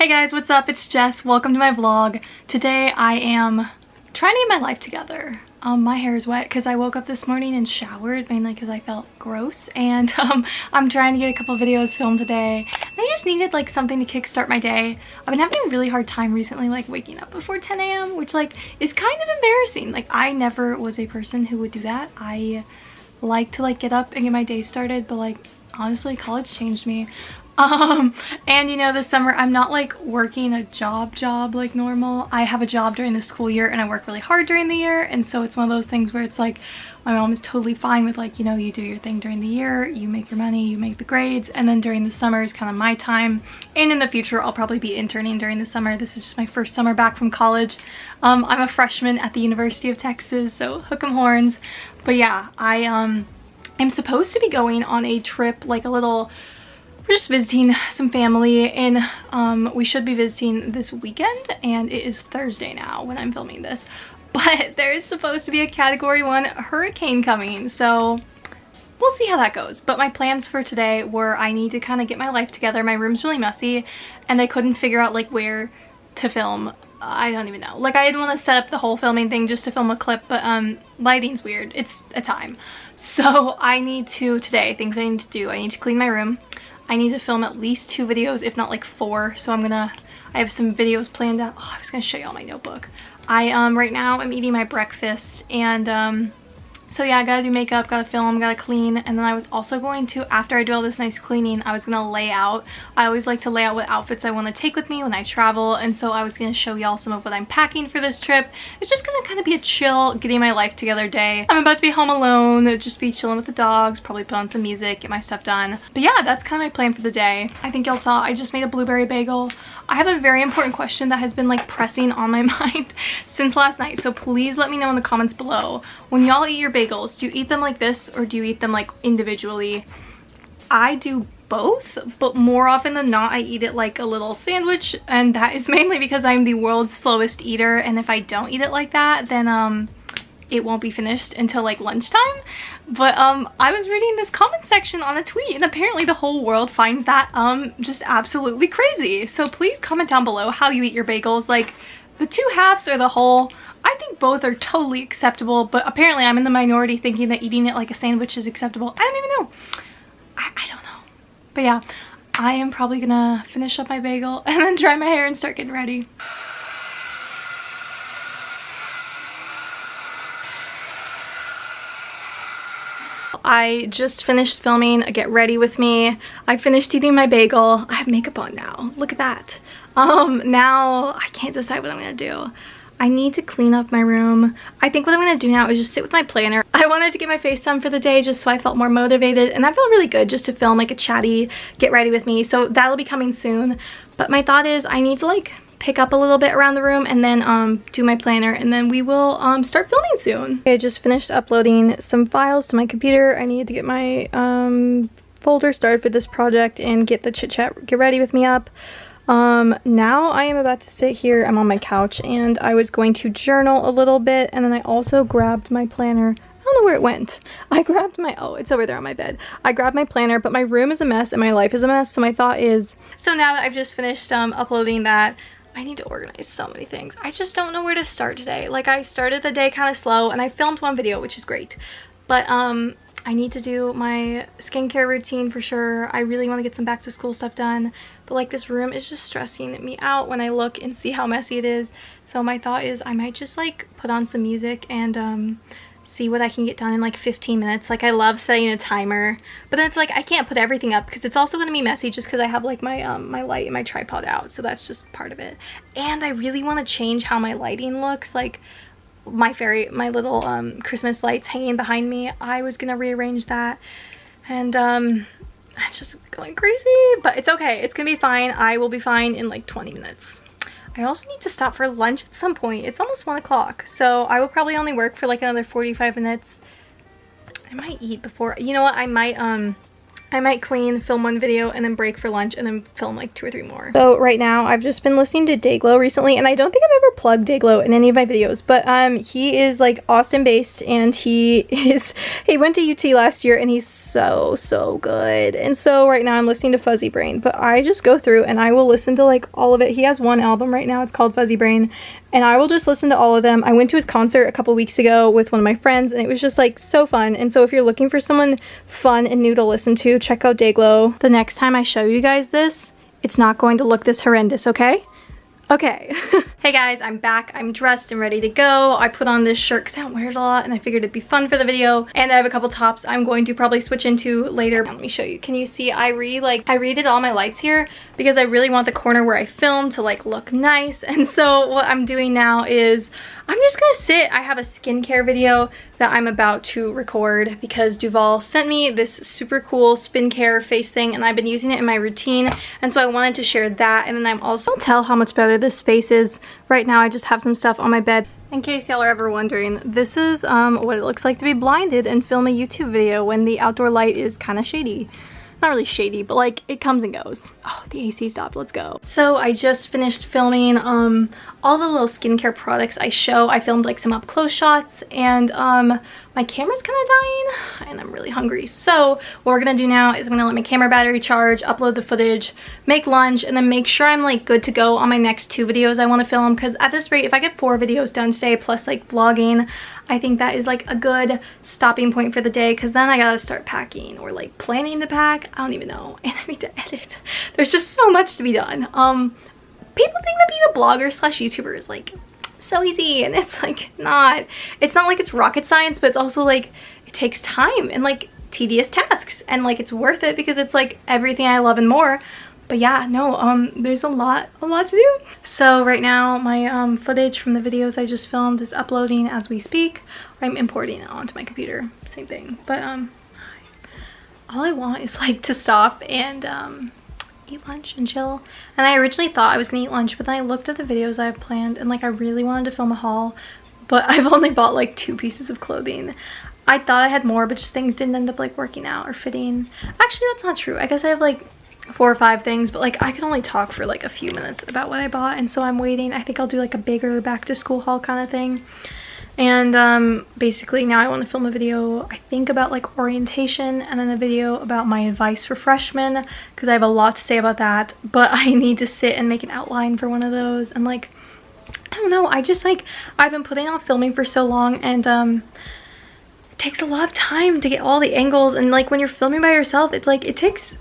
Hey guys, what's up? It's Jess. Welcome to my vlog. Today I am trying to get my life together. My hair is wet because I woke up this morning and showered, mainly because I felt gross, and I'm trying to get a couple videos filmed today. And I just needed like something to kickstart my day. I've been having a really hard time recently like waking up before 10 a.m. which like is kind of embarrassing. Like I never was a person who would do that. I like to like get up and get my day started, but like honestly college changed me. And you know, this summer I'm not like working a job like normal. I have a job during the school year and I work really hard during the year, and so it's one of those things where it's like my mom is totally fine with like, you know, you do your thing during the year, you make your money, you make the grades, and then during the summer is kind of my time. And in the future I'll probably be interning during the summer. This is just my first summer back from college. I'm a freshman at the University of Texas, so hook 'em horns. But yeah, I am supposed to be going on a trip, like a little, we're just visiting some family, and we should be visiting this weekend, and it is Thursday now when I'm filming this, but there is supposed to be a Category 1 hurricane coming, so we'll see how that goes. But my plans for today were I need to kind of get my life together. My room's really messy and I couldn't figure out like where to film. I don't even know. Like I didn't want to set up the whole filming thing just to film a clip, but lighting's weird. It's a time. So I need to, today, things I need to do, I need to clean my room. I need to film at least 2 videos, if not like 4. So I have some videos planned out. Oh, I was gonna show you all my notebook. Right now I'm eating my breakfast, and so yeah, I gotta do makeup, gotta film, gotta clean, and then I was also going to, after I do all this nice cleaning, I was gonna lay out. I always like to lay out what outfits I want to take with me when I travel, and so I was gonna show y'all some of what I'm packing for this trip. It's just gonna kind of be a chill, getting my life together day. I'm about to be home alone, just be chilling with the dogs, probably put on some music, get my stuff done. But yeah, that's kind of my plan for the day. I think y'all saw I just made a blueberry bagel. I have a very important question that has been like pressing on my mind since last night, so please let me know in the comments below. When y'all eat your bagels, do you eat them like this or do you eat them like individually? I do both, but more often than not I eat it like a little sandwich, and that is mainly because I'm the world's slowest eater, and if I don't eat it like that, then it won't be finished until like lunchtime. But I was reading this comment section on a tweet, and apparently the whole world finds that just absolutely crazy. So please comment down below how you eat your bagels, like the 2 halves or the whole. I think both are totally acceptable, but apparently I'm in the minority thinking that eating it like a sandwich is acceptable. I don't even know. I don't know. But yeah, I am probably gonna finish up my bagel and then dry my hair and start getting ready. I just finished filming Get Ready With Me. I finished eating my bagel. I have makeup on now. Look at that. Now I can't decide what I'm gonna do. I need to clean up my room. I think what I'm gonna do now is just sit with my planner. I wanted to get my face done for the day just so I felt more motivated, and I felt really good just to film like a chatty Get Ready With Me, so that'll be coming soon. But my thought is I need to like pick up a little bit around the room and then do my planner, and then we will start filming soon. Okay, I just finished uploading some files to my computer. I needed to get my folder started for this project and get the chit chat Get Ready With Me up. Now I am about to sit here. I'm on my couch and I was going to journal a little bit, and then I also grabbed my planner. I don't know where it went. I grabbed my, oh, it's over there on my bed. I grabbed my planner, but my room is a mess and my life is a mess, so my thought is, so now that I've just finished uploading that, I need to organize so many things. I just don't know where to start today. Like I started the day kind of slow and I filmed 1 video, which is great, but I need to do my skincare routine for sure. I really want to get some back to school stuff done, but like this room is just stressing me out when I look and see how messy it is. So my thought is I might just like put on some music and see what I can get done in like 15 minutes. Like I love setting a timer, but then it's like I can't put everything up because it's also going to be messy just because I have like my my light and my tripod out, so that's just part of it. And I really want to change how my lighting looks. Like my little Christmas lights hanging behind me, I was gonna rearrange that, and I'm just going crazy, but it's okay, it's gonna be fine. I will be fine in like 20 minutes. I also need to stop for lunch at some point. It's almost 1 o'clock, so I will probably only work for like another 45 minutes. I might eat before, you know what, I I might clean, film one video, and then break for lunch, and then film like 2 or 3 more. So right now, I've just been listening to Dayglow recently, and I don't think I've ever plugged Dayglow in any of my videos, but he is like Austin-based, and he went to UT last year, and he's so good. And so right now, I'm listening to Fuzzy Brain, but I just go through and I will listen to like all of it. He has one album right now, it's called Fuzzy Brain, and I will just listen to all of them. I went to his concert a couple weeks ago with one of my friends, and it was just like so fun. And so if you're looking for someone fun and new to listen to, check out Dayglow. The next time I show you guys this, it's not going to look this horrendous, okay? Okay. Hey guys, I'm back. I'm dressed and ready to go. I put on this shirt because I don't wear it a lot, and I figured it'd be fun for the video. And I have a couple tops I'm going to probably switch into later. Let me show you. Can you see I redid all my lights here because I really want the corner where I film to like look nice. And so what I'm doing now is I'm just gonna sit. I have a skincare video that I'm about to record because Duval sent me this super cool skincare face thing, and I've been using it in my routine, and so I wanted to share that. And then I'm also tell how much better this space is. Right now I just have some stuff on my bed. In case y'all are ever wondering, this is what it looks like to be blinded and film a YouTube video when the outdoor light is kind of shady. Not really shady, but like it comes and goes. Oh, the AC stopped. Let's go. So I just finished filming all the little skincare products I show. I filmed like some up close shots, and my camera's kind of dying and I'm really hungry. So what we're gonna do now is I'm gonna let my camera battery charge, upload the footage, make lunch, and then make sure I'm like good to go on my next 2 videos I want to film, because at this rate, if I get 4 videos done today plus like vlogging, I think that is like a good stopping point for the day, because then I gotta start packing or like planning to pack. I don't even know, and I need to edit. There's just so much to be done. People think that being a blogger slash YouTuber is like so easy, and it's like not. It's not like it's rocket science, but it's also like it takes time and like tedious tasks, and like it's worth it because it's like everything I love and more. But yeah, no, there's a lot to do. So right now my footage from the videos I just filmed is uploading as we speak. I'm importing it onto my computer, same thing. But all I want is like to stop and eat lunch and chill. And I originally thought I was gonna eat lunch, but then I looked at the videos I have planned, and like I really wanted to film a haul, but I've only bought like 2 pieces of clothing. I thought I had more, but just things didn't end up like working out or fitting. Actually, that's not true. I guess I have like 4 or 5 things, but like I can only talk for like a few minutes about what I bought, and so I'm waiting. I think I'll do like a bigger back to school haul kind of thing. And basically now I want to film a video, I think, about like orientation, and then a video about my advice for freshmen, because I have a lot to say about that, but I need to sit and make an outline for one of those. And like, I don't know, I just like, I've been putting off filming for so long, and it takes a lot of time to get all the angles, and like when you're filming by yourself, it's like it takes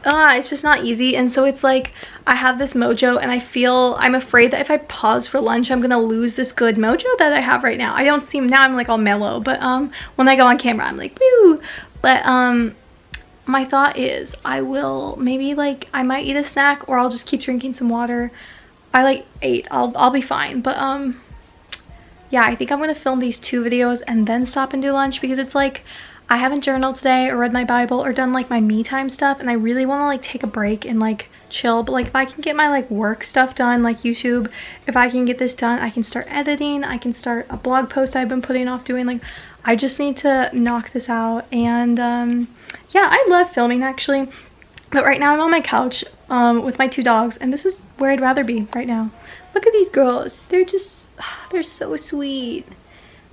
it's just not easy. And so it's like I have this mojo, and I'm afraid that if I pause for lunch, I'm gonna lose this good mojo that I have right now. I don't seem, now I'm like all mellow, but when I go on camera I'm like woo. But my thought is I will maybe like, I might eat a snack, or I'll just keep drinking some water. I like ate, I'll be fine. But yeah, I think I'm gonna film these 2 videos and then stop and do lunch, because it's like I haven't journaled today or read my Bible or done like my me time stuff, and I really want to like take a break and like chill. But like if I can get my like work stuff done, like YouTube, if I can get this done, I can start editing, I can start a blog post I've been putting off doing. Like I just need to knock this out. And yeah, I love filming actually, but right now I'm on my couch with my 2 dogs, and this is where I'd rather be right now. Look at these girls, they're so sweet.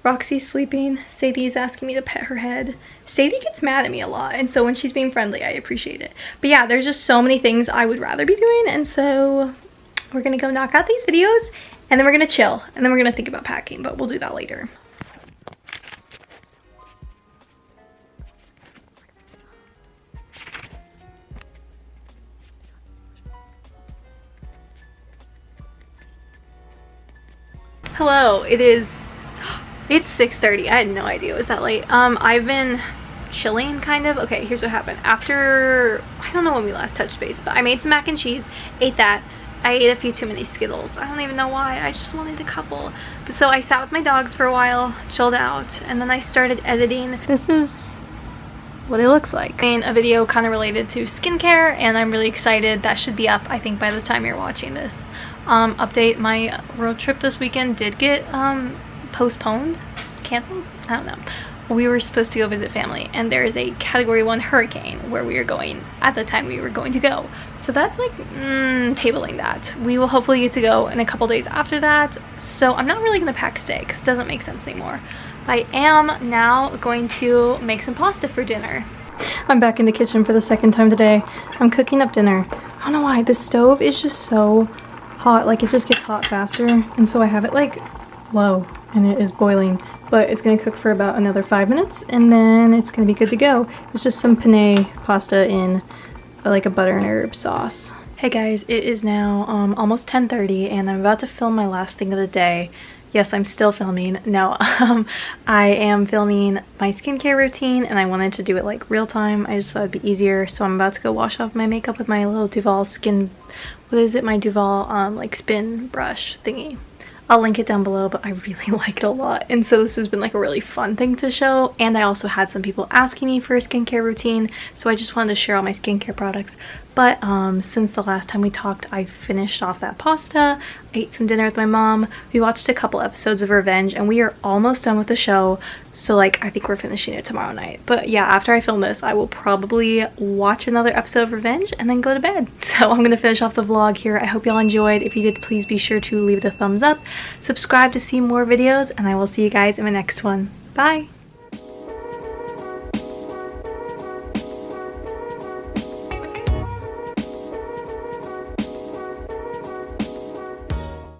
Roxy's sleeping. Sadie's asking me to pet her head. Sadie gets mad at me a lot, and so when she's being friendly, I appreciate it. But yeah, there's just so many things I would rather be doing, and so we're gonna go knock out these videos, and then we're gonna chill, and then we're gonna think about packing, but we'll do that later. Hello, it's 6:30. I had no idea it was that late. I've been chilling kind of. Okay, here's what happened. After, I don't know when we last touched base, but I made some mac and cheese, ate that. I ate a few too many Skittles. I don't even know why. I just wanted a couple. But so I sat with my dogs for a while, chilled out, and then I started editing. This is what it looks like. I made a video kind of related to skincare, and I'm really excited. That should be up, I think, by the time you're watching this. Update, my road trip this weekend did get postponed, canceled, I don't know, we were supposed to go visit family, and there is a Category 1 hurricane where we are going at the time we were going to go. So that's like tabling that. We will hopefully get to go in a couple days after that. So I'm not really gonna pack today because it doesn't make sense anymore. I am now going to make some pasta for dinner. I'm back in the kitchen for the second time today. I'm cooking up dinner. I don't know why, the stove is just so hot, like it just gets hot faster, and so I have it like low and it is boiling, but it's gonna cook for about another 5 minutes and then it's gonna be good to go. It's just some penne pasta in like a butter and herb sauce. Hey guys, it is now almost 10:30 and I'm about to film my last thing of the day. Yes, I'm still filming. No, I am filming my skincare routine and I wanted to do it like real time. I just thought it'd be easier, so I'm about to go wash off my makeup with my little Duval skin, what is it, my Duval like spin brush thingy. I'll link it down below, but I really like it a lot, and so this has been like a really fun thing to show. And I also had some people asking me for a skincare routine, so I just wanted to share all my skincare products. But since the last time we talked, I finished off that pasta, I ate some dinner with my mom, we watched a couple episodes of Revenge, and we are almost done with the show. So like I think we're finishing it tomorrow night. But yeah, after I film this, I will probably watch another episode of Revenge and then go to bed. So I'm gonna finish off the vlog here. I hope y'all enjoyed. If you did, please be sure to leave it a thumbs up, subscribe to see more videos, and I will see you guys in my next one. Bye!